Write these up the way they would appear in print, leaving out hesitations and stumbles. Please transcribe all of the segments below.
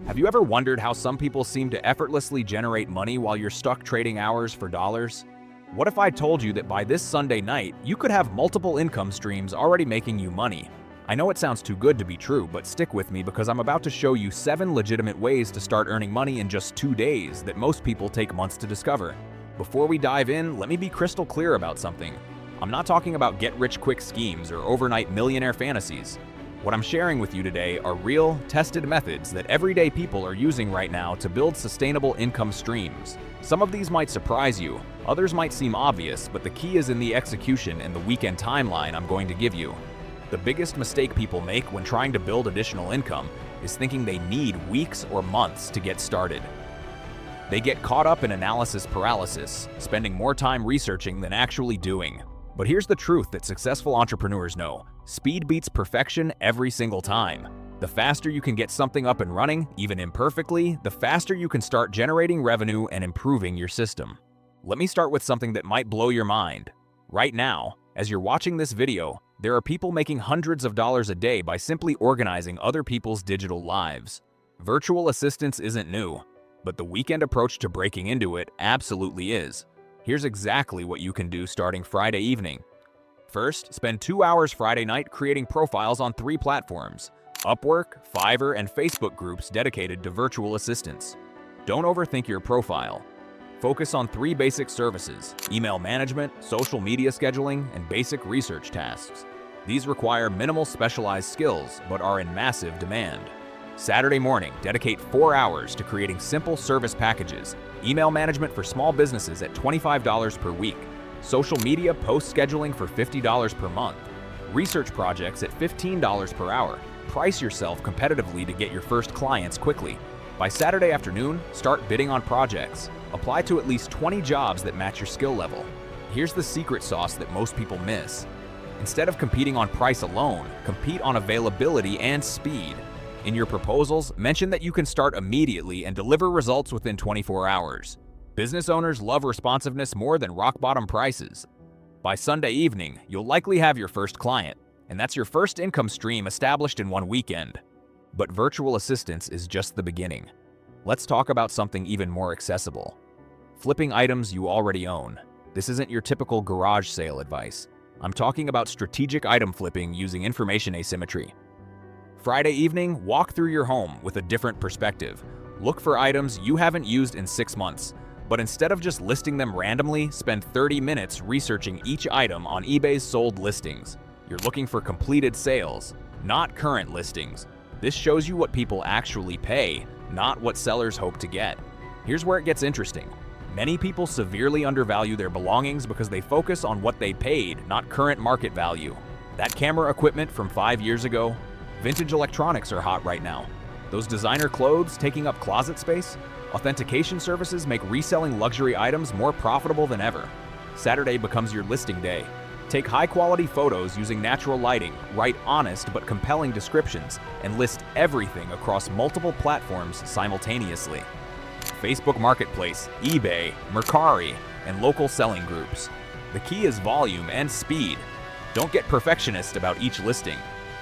Have you ever wondered how some people seem to effortlessly generate money while you're stuck trading hours for dollars? What if I told you that by this Sunday night, you could have multiple income streams already making you money? I know it sounds too good to be true, but stick with me because I'm about to show you 7 legitimate ways to start earning money in just 2 days that most people take months to discover. Before we dive in, let me be crystal clear about something. I'm not talking about get-rich-quick schemes or overnight millionaire fantasies. What I'm sharing with you today are real, tested methods that everyday people are using right now to build sustainable income streams. Some of these might surprise you, others might seem obvious, but the key is in the execution and the weekend timeline I'm going to give you. The biggest mistake people make when trying to build additional income is thinking they need weeks or months to get started. They get caught up in analysis paralysis, spending more time researching than actually doing. But here's the truth that successful entrepreneurs know. Speed beats perfection every single time. The faster you can get something up and running, even imperfectly, the faster you can start generating revenue and improving your system. Let me start with something that might blow your mind. Right now, as you're watching this video, there are people making hundreds of dollars a day by simply organizing other people's digital lives. Virtual assistance isn't new, but the weekend approach to breaking into it absolutely is. Here's exactly what you can do starting Friday evening. First, spend 2 hours Friday night creating profiles on 3 platforms: Upwork, Fiverr, and Facebook groups dedicated to virtual assistants. Don't overthink your profile. Focus on 3 basic services: email management, social media scheduling, and basic research tasks. These require minimal specialized skills, but are in massive demand. Saturday morning, dedicate 4 hours to creating simple service packages: email management for small businesses at $25 per week, social media post scheduling for $50 per month, research projects at $15 per hour. Price yourself competitively to get your first clients quickly. By Saturday afternoon, start bidding on projects. Apply to at least 20 jobs that match your skill level. Here's the secret sauce that most people miss. Instead of competing on price alone, compete on availability and speed. In your proposals, mention that you can start immediately and deliver results within 24 hours. Business owners love responsiveness more than rock-bottom prices. By Sunday evening, you'll likely have your first client, and that's your first income stream established in one weekend. But virtual assistance is just the beginning. Let's talk about something even more accessible: flipping items you already own. This isn't your typical garage sale advice. I'm talking about strategic item flipping using information asymmetry. Friday evening, walk through your home with a different perspective. Look for items you haven't used in 6 months, but instead of just listing them randomly, spend 30 minutes researching each item on eBay's sold listings. You're looking for completed sales, not current listings. This shows you what people actually pay, not what sellers hope to get. Here's where it gets interesting. Many people severely undervalue their belongings because they focus on what they paid, not current market value. That camera equipment from 5 years ago? Vintage electronics are hot right now. Those designer clothes taking up closet space? Authentication services make reselling luxury items more profitable than ever. Saturday becomes your listing day. Take high-quality photos using natural lighting, write honest but compelling descriptions, and list everything across multiple platforms simultaneously. Facebook Marketplace, eBay, Mercari, and local selling groups. The key is volume and speed. Don't get perfectionist about each listing.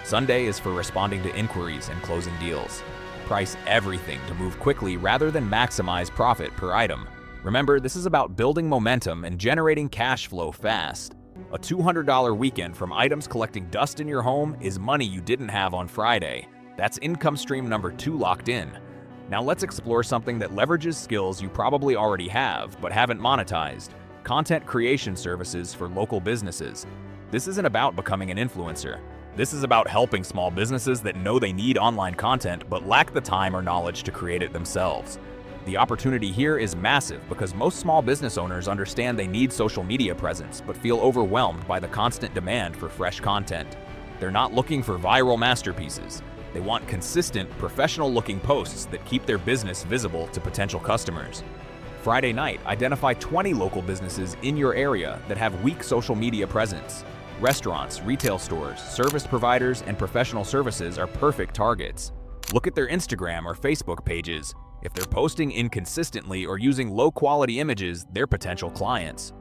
Sunday is for responding to inquiries and closing deals. Price everything to move quickly rather than maximize profit per item. Remember, this is about building momentum and generating cash flow fast. A $200 weekend from items collecting dust in your home is money you didn't have on Friday. That's income stream number 2 locked in. Now let's explore something that leverages skills you probably already have but haven't monetized: content creation services for local businesses. This isn't about becoming an influencer. This is about helping small businesses that know they need online content but lack the time or knowledge to create it themselves. The opportunity here is massive because most small business owners understand they need social media presence but feel overwhelmed by the constant demand for fresh content. They're not looking for viral masterpieces. They want consistent, professional-looking posts that keep their business visible to potential customers. Friday night, identify 20 local businesses in your area that have weak social media presence. Restaurants, retail stores, service providers, and professional services are perfect targets. Look at their Instagram or Facebook pages. If they're posting inconsistently or using low-quality images, they're potential clients.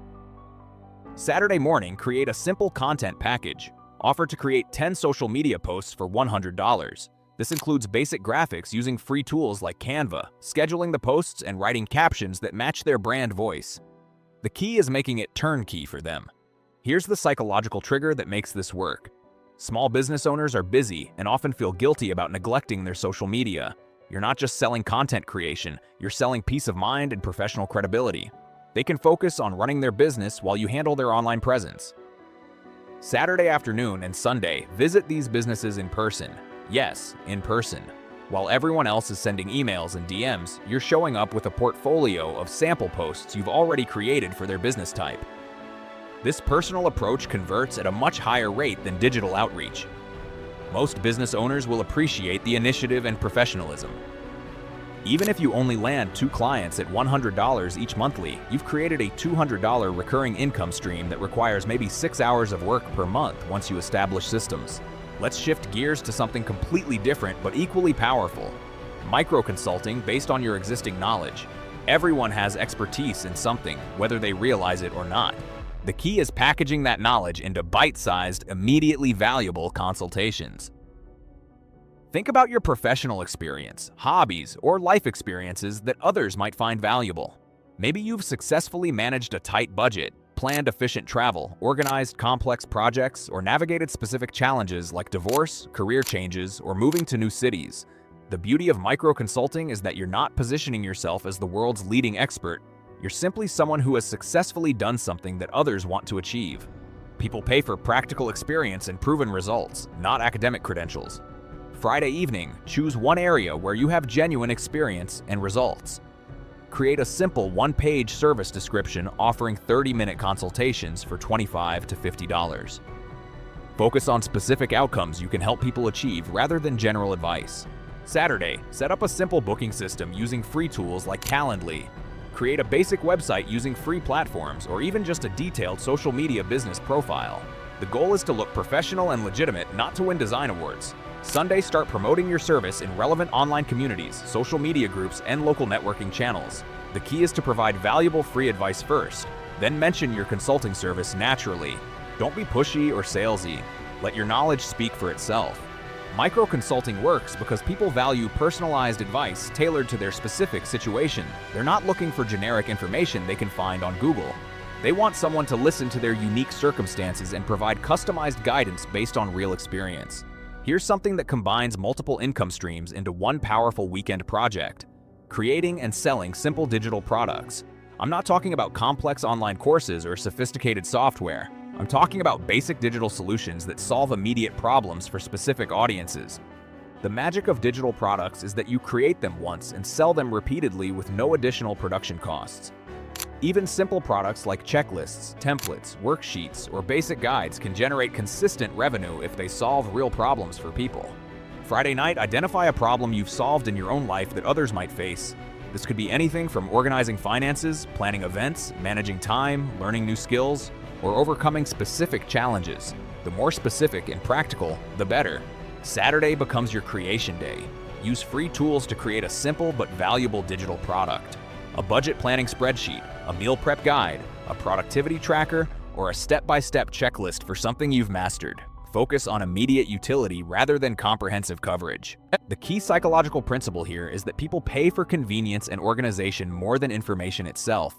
Saturday morning, create a simple content package. Offer to create 10 social media posts for $100. This includes basic graphics using free tools like Canva, scheduling the posts, and writing captions that match their brand voice. The key is making it turnkey for them. Here's the psychological trigger that makes this work. Small business owners are busy and often feel guilty about neglecting their social media. You're not just selling content creation, you're selling peace of mind and professional credibility. They can focus on running their business while you handle their online presence. Saturday afternoon and Sunday, visit these businesses in person. Yes, in person. While everyone else is sending emails and DMs, you're showing up with a portfolio of sample posts you've already created for their business type. This personal approach converts at a much higher rate than digital outreach. Most business owners will appreciate the initiative and professionalism. Even if you only land 2 clients at $100 each monthly, you've created a $200 recurring income stream that requires maybe 6 hours of work per month once you establish systems. Let's shift gears to something completely different but equally powerful. Micro-consulting based on your existing knowledge. Everyone has expertise in something, whether they realize it or not. The key is packaging that knowledge into bite-sized, immediately valuable consultations. Think about your professional experience, hobbies, or life experiences that others might find valuable. Maybe you've successfully managed a tight budget, planned efficient travel, organized complex projects, or navigated specific challenges like divorce, career changes, or moving to new cities. The beauty of micro-consulting is that you're not positioning yourself as the world's leading expert. You're simply someone who has successfully done something that others want to achieve. People pay for practical experience and proven results, not academic credentials. Friday evening, choose one area where you have genuine experience and results. Create a simple one-page service description offering 30-minute consultations for $25 to $50. Focus on specific outcomes you can help people achieve rather than general advice. Saturday, set up a simple booking system using free tools like Calendly. Create a basic website using free platforms or even just a detailed social media business profile. The goal is to look professional and legitimate, not to win design awards. Sunday, start promoting your service in relevant online communities, social media groups, and local networking channels. The key is to provide valuable free advice first, then mention your consulting service naturally. Don't be pushy or salesy. Let your knowledge speak for itself. Micro-consulting works because people value personalized advice tailored to their specific situation. They're not looking for generic information they can find on Google. They want someone to listen to their unique circumstances and provide customized guidance based on real experience. Here's something that combines multiple income streams into one powerful weekend project: creating and selling simple digital products. I'm not talking about complex online courses or sophisticated software. I'm talking about basic digital solutions that solve immediate problems for specific audiences. The magic of digital products is that you create them once and sell them repeatedly with no additional production costs. Even simple products like checklists, templates, worksheets, or basic guides can generate consistent revenue if they solve real problems for people. Friday night, identify a problem you've solved in your own life that others might face. This could be anything from organizing finances, planning events, managing time, learning new skills, or overcoming specific challenges. The more specific and practical, the better. Saturday becomes your creation day. Use free tools to create a simple but valuable digital product. A budget planning spreadsheet, a meal prep guide, a productivity tracker, or a step-by-step checklist for something you've mastered. Focus on immediate utility rather than comprehensive coverage. The key psychological principle here is that people pay for convenience and organization more than information itself.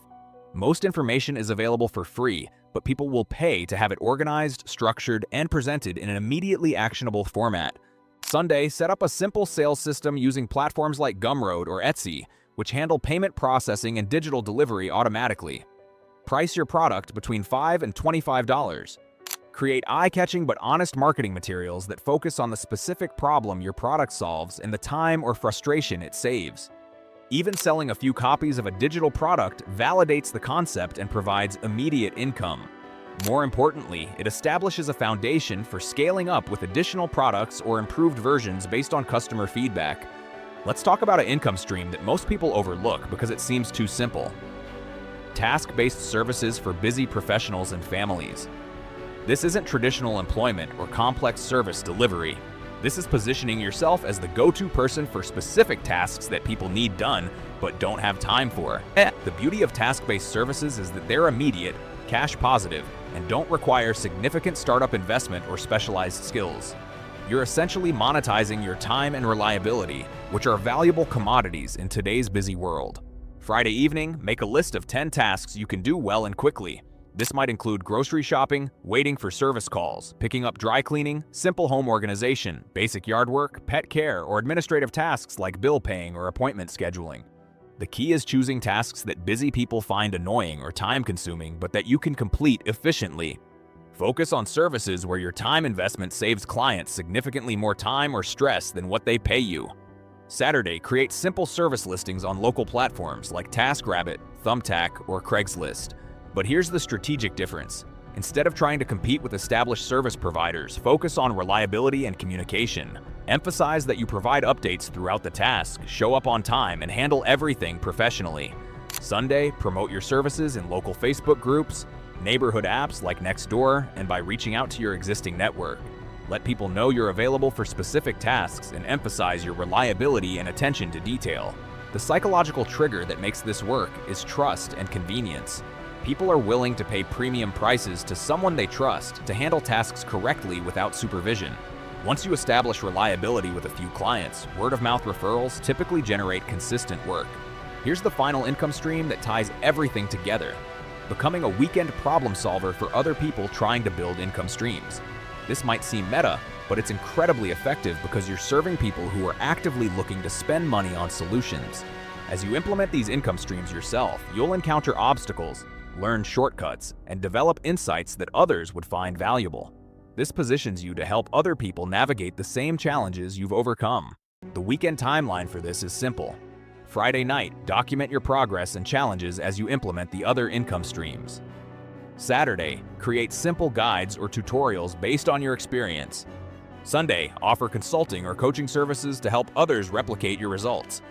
Most information is available for free, but people will pay to have it organized, structured, and presented in an immediately actionable format. Sunday, set up a simple sales system using platforms like Gumroad or Etsy, which handle payment processing and digital delivery automatically. Price your product between $5 and $25. Create eye-catching but honest marketing materials that focus on the specific problem your product solves and the time or frustration it saves. Even selling a few copies of a digital product validates the concept and provides immediate income. More importantly, it establishes a foundation for scaling up with additional products or improved versions based on customer feedback. Let's talk about an income stream that most people overlook because it seems too simple. Task-based services for busy professionals and families. This isn't traditional employment or complex service delivery. This is positioning yourself as the go-to person for specific tasks that people need done but don't have time for. The beauty of task-based services is that they're immediate, cash positive, and don't require significant startup investment or specialized skills. You're essentially monetizing your time and reliability, which are valuable commodities in today's busy world. Friday evening, make a list of 10 tasks you can do well and quickly. This might include grocery shopping, waiting for service calls, picking up dry cleaning, simple home organization, basic yard work, pet care, or administrative tasks like bill paying or appointment scheduling. The key is choosing tasks that busy people find annoying or time-consuming, but that you can complete efficiently. Focus on services where your time investment saves clients significantly more time or stress than what they pay you. Saturday, create simple service listings on local platforms like TaskRabbit, Thumbtack, or Craigslist. But here's the strategic difference. Instead of trying to compete with established service providers, focus on reliability and communication. Emphasize that you provide updates throughout the task, show up on time, and handle everything professionally. Sunday, promote your services in local Facebook groups, neighborhood apps like Nextdoor, and by reaching out to your existing network. Let people know you're available for specific tasks and emphasize your reliability and attention to detail. The psychological trigger that makes this work is trust and convenience. People are willing to pay premium prices to someone they trust to handle tasks correctly without supervision. Once you establish reliability with a few clients, word-of-mouth referrals typically generate consistent work. Here's the final income stream that ties everything together: becoming a weekend problem solver for other people trying to build income streams. This might seem meta, but it's incredibly effective because you're serving people who are actively looking to spend money on solutions. As you implement these income streams yourself, you'll encounter obstacles, learn shortcuts, and develop insights that others would find valuable. This positions you to help other people navigate the same challenges you've overcome. The weekend timeline for this is simple. Friday night, document your progress and challenges as you implement the other income streams. Saturday, create simple guides or tutorials based on your experience. Sunday, offer consulting or coaching services to help others replicate your results.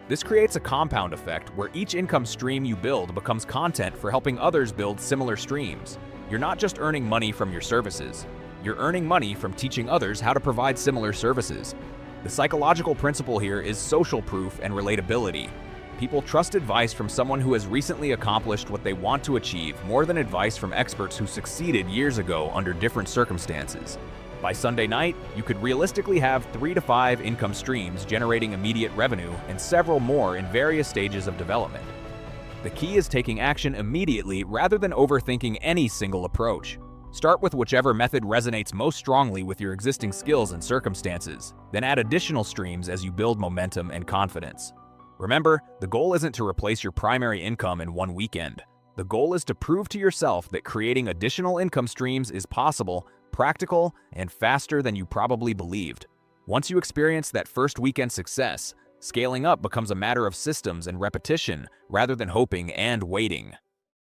This creates a compound effect where each income stream you build becomes content for helping others build similar streams. You're not just earning money from your services, you're earning money from teaching others how to provide similar services. The psychological principle here is social proof and relatability. People trust advice from someone who has recently accomplished what they want to achieve more than advice from experts who succeeded years ago under different circumstances. By Sunday night, you could realistically have 3 to 5 income streams generating immediate revenue and several more in various stages of development. The key is taking action immediately rather than overthinking any single approach. Start with whichever method resonates most strongly with your existing skills and circumstances, then add additional streams as you build momentum and confidence. Remember, the goal isn't to replace your primary income in one weekend. The goal is to prove to yourself that creating additional income streams is possible, practical, and faster than you probably believed. Once you experience that first weekend success, scaling up becomes a matter of systems and repetition rather than hoping and waiting.